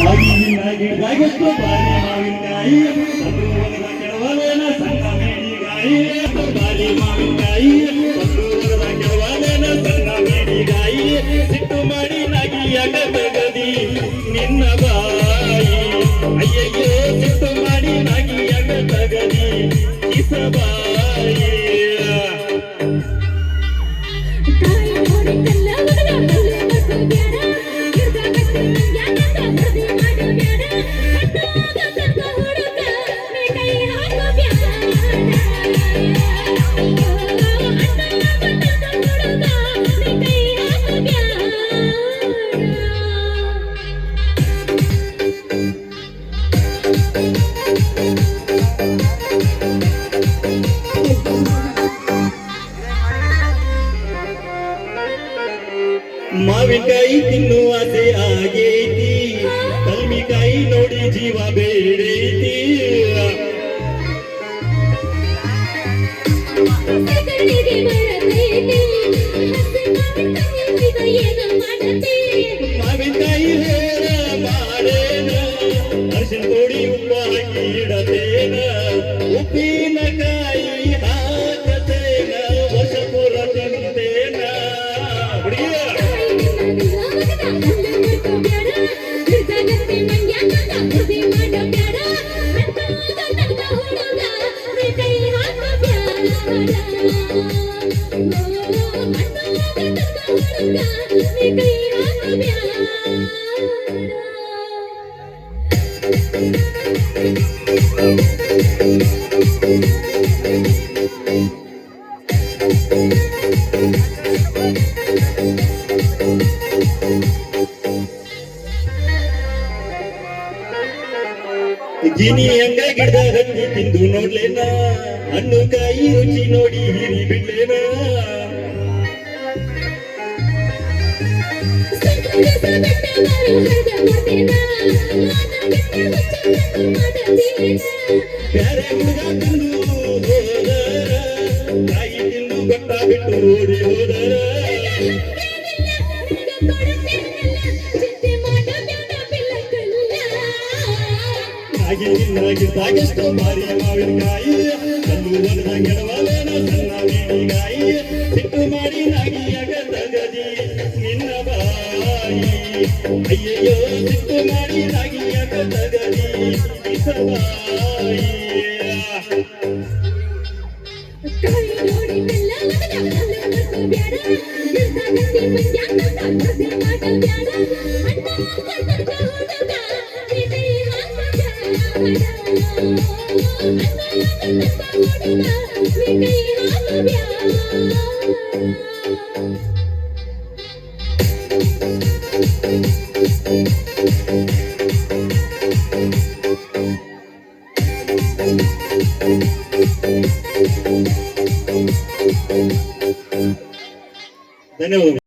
ಆಗಿನಾಗಿದ್ದಾಗೆಷ್ಟು ಬಾರಿ ಮಾವಿನಕಾಯಿ ಅದು ಹೊಲದ ಕೆಳವಲೇನ ಸಣ್ಣ ಮೇಡಿಗಾಯಿ ಬಾರಿ ಮಾವಿನಕಾಯಿ ಅದು ಹೊಲದ ಕೆಳವಲೇನ ಸಣ್ಣ ಮೇಡಿಗಾಯಿ ಸಿಟ್ಟು ಮಾಡಿ ನಾಗಿಯಾಗ ತಗದಿ ನಿನ್ನ ಬಾಯಿ ಅಯ್ಯಯ್ಯೋ ಸಿಟ್ಟು ಮಾಡಿ ನಾಗಿಯಾಗ ತಗದಿ ಕಿಸಬಾಯಿ ಮಾವಿನಕಾಯಿ ತಿನ್ನುವ ಆಸೆ ಆಗೈತಿ ಕಲ್ಮಿಕಾಯಿ ನೋಡಿ ಜೀವ ಬೇಡೈತಿ ಮಾವಿನಕಾಯಿ ಹೇಳ ಮಾಡೇನ ಅರ್ಶಿನ ಪುಡಿ ಉಪ್ಪು ಹಾಕಿ ಇಡತೇನ ಉಪ್ಪಿನಕಾಯಿ ಹಾಕತೇನ ವರ್ಷ ಪೂರ ತಿಂತೇನ ಗಿನಿ ಹಂಗ ಗಿಡದ ಹತ್ತಿ ತಿಂದು ನೋಡ್ಲೇನ ಹಣ್ಣು ಕಾಯಿ ರುಚಿ ನೋಡಿ ಹಿರಿ ಬಿಡ್ಲೇನ ಬ್ಯಾರೆ ಹುಡುಗ ತಿಂದು ಹೋದರ ಕಾಯಿ ತಿಂದು ಗಟ್ಟ ಬಿಟ್ಟು ಓಡಿ ಹೋದರ ಆಗಿದ್ದಾಗೆಷ್ಟು ಬಾರಿ ಮಾವಿನಕಾಯಿ ಕಲ್ಲು ಹೊಲದ ಕೆಡವಲೇನ ಸಣ್ಣ ಮೇಡಿಗಾಯಿ ಸಿಟ್ಟು ಮಾಡಿ ನಾಗಿಯಾಗ ತಗದಿ ನಿನ್ನ ಬಾಯಿ ಅಯ್ಯಯ್ಯೋ ಸಿಟ್ಟು ಮಾಡಿ ನಾಗಿಯಾಗ ತಗದಿ ಕಿಸಬಾಯಿ ಧನ್ಯವಾದ.